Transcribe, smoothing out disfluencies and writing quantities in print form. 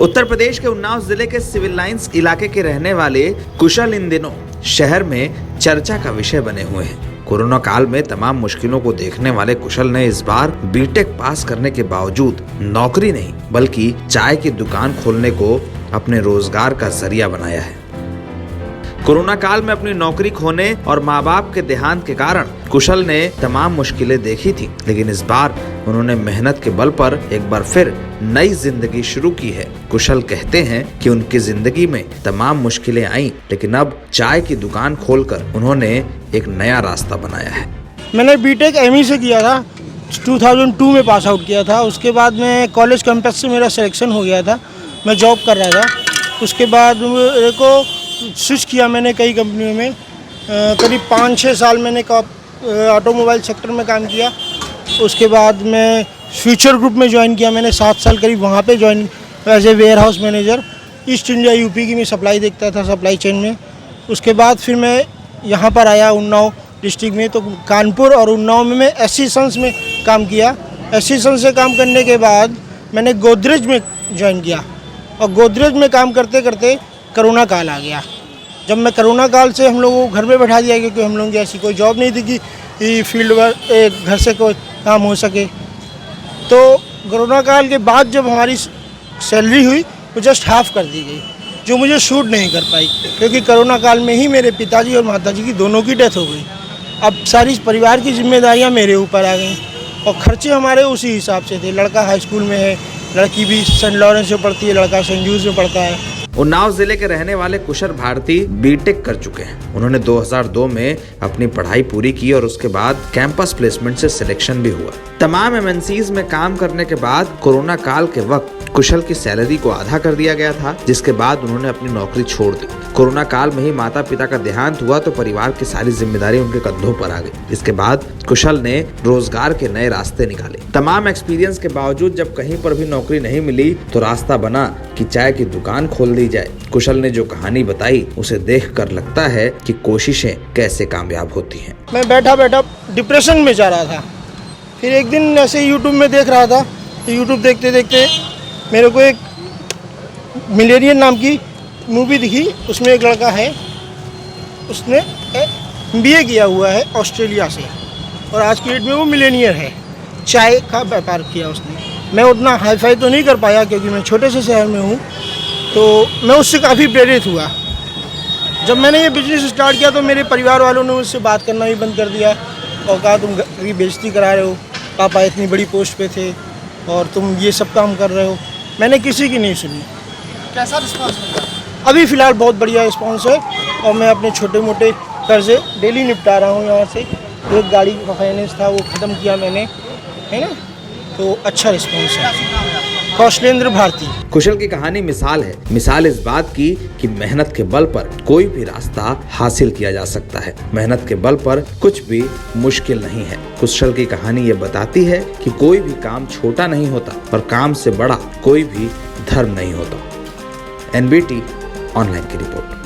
उत्तर प्रदेश के उन्नाव जिले के सिविल लाइंस इलाके के रहने वाले कुशल इन दिनों शहर में चर्चा का विषय बने हुए हैं। कोरोना काल में तमाम मुश्किलों को देखने वाले कुशल ने इस बार बीटेक पास करने के बावजूद नौकरी नहीं बल्कि चाय की दुकान खोलने को अपने रोजगार का जरिया बनाया है। कोरोना काल में अपनी नौकरी खोने और माँ बाप के देहांत के कारण कुशल ने तमाम मुश्किलें देखी थी, लेकिन इस बार उन्होंने मेहनत के बल पर एक बार फिर नई जिंदगी शुरू की है। कुशल कहते हैं कि उनकी जिंदगी में तमाम मुश्किलें आईं, लेकिन अब चाय की दुकान खोलकर उन्होंने एक नया रास्ता बनाया है। मैंने बीटेक एमई से किया था, 2002 में पास आउट किया था। उसके बाद में कॉलेज कैंपस से मेरा सिलेक्शन हो गया था, मैं जॉब कर रहा था। उसके बाद मेरे को स्विच किया मैंने कई कंपनियों में, करीब 5-6 साल मैंने ऑटोमोबाइल सेक्टर में काम किया। उसके बाद मैं फ्यूचर ग्रुप में ज्वाइन किया, मैंने 7 साल करीब वहाँ पे join as a warehouse manager. East India UP की मैं सप्लाई देखता था सप्लाई चेन में। उसके बाद फिर मैं यहाँ पर आया उन्नाव डिस्ट्रिक्ट में, तो कानपुर और उन्नाव में मैं एससी सन्स में काम किया। एससी सन्स से काम करने के बाद मैंने गोदरेज में ज्वाइन किया और गोदरेज में काम करते करते कोरोना काल आ गया। जब मैं कोरोना काल से हम लोगों को घर पे बैठा दिया, क्योंकि हम लोगों की ऐसी कोई जॉब नहीं थी कि फील्ड वर्क घर से कोई काम हो सके। तो कोरोना काल के बाद जब हमारी सैलरी हुई वो जस्ट हाफ कर दी गई, जो मुझे शूट नहीं कर पाई, क्योंकि कोरोना काल में ही मेरे पिताजी और माताजी की दोनों की डेथ हो गई। अब सारी परिवार की जिम्मेदारियां मेरे ऊपर आ गई और खर्चे हमारे उसी हिसाब से थे। लड़का हाई स्कूल में है, लड़की भी सेंट लॉरेंस में पढ़ती है, लड़का सेंट जूज में पढ़ता है। उन्नाव जिले के रहने वाले कुशल भारती बीटेक कर चुके हैं। उन्होंने 2002 में अपनी पढ़ाई पूरी की और उसके बाद कैंपस प्लेसमेंट से सिलेक्शन भी हुआ। तमाम एमएनसीज में काम करने के बाद कोरोना काल के वक्त कुशल की सैलरी को आधा कर दिया गया था, जिसके बाद उन्होंने अपनी नौकरी छोड़ दी। कोरोना काल में ही माता पिता का देहांत हुआ तो परिवार की सारी जिम्मेदारी उनके कंधों पर आ गई। इसके बाद कुशल ने रोजगार के नए रास्ते निकाले। तमाम एक्सपीरियंस के बावजूद जब कहीं पर भी नौकरी नहीं मिली तो रास्ता बना कि चाय की दुकान खोल दी जाए। कुशल ने जो कहानी बताई उसे देखकर लगता है कि कोशिशें कैसे कामयाब होती हैं। मैं बैठा बैठा डिप्रेशन में जा रहा था। फिर एक दिन ऐसे यूट्यूब में देख रहा था, तो यूट्यूब देखते देखते मेरे को एक मिलेनियर नाम की मूवी दिखी। उसमें एक लड़का है, उसने MBA किया हुआ है ऑस्ट्रेलिया से और आज की डेट में वो मिलेनियर है। चाय का व्यापार किया उसने। मैं उतना हाई फाई तो नहीं कर पाया क्योंकि मैं छोटे से शहर में हूँ, तो मैं उससे काफ़ी प्रेरित हुआ। जब मैंने ये बिजनेस स्टार्ट किया तो मेरे परिवार वालों ने मुझसे बात करना भी बंद कर दिया और कहा तुम अभी बेइज्जती करा रहे हो, पापा इतनी बड़ी पोस्ट पे थे और तुम ये सब काम कर रहे हो। मैंने किसी की नहीं सुनी। कैसा रिस्पॉन्स मिला? अभी फ़िलहाल बहुत बढ़िया रिस्पॉन्स है और मैं अपने छोटे मोटे कर्जे डेली निपटा रहा हूँ यहाँ से। एक गाड़ी का फाइनेंस था वो ख़त्म किया मैंने, है ना, तो अच्छा रिस्पॉन्स है। कौशलेंद्र भारती। कुशल की कहानी मिसाल है, मिसाल इस बात की कि मेहनत के बल पर कोई भी रास्ता हासिल किया जा सकता है। मेहनत के बल पर कुछ भी मुश्किल नहीं है। कुशल की कहानी ये बताती है कि कोई भी काम छोटा नहीं होता और काम से बड़ा कोई भी धर्म नहीं होता। NBT ऑनलाइन की रिपोर्ट।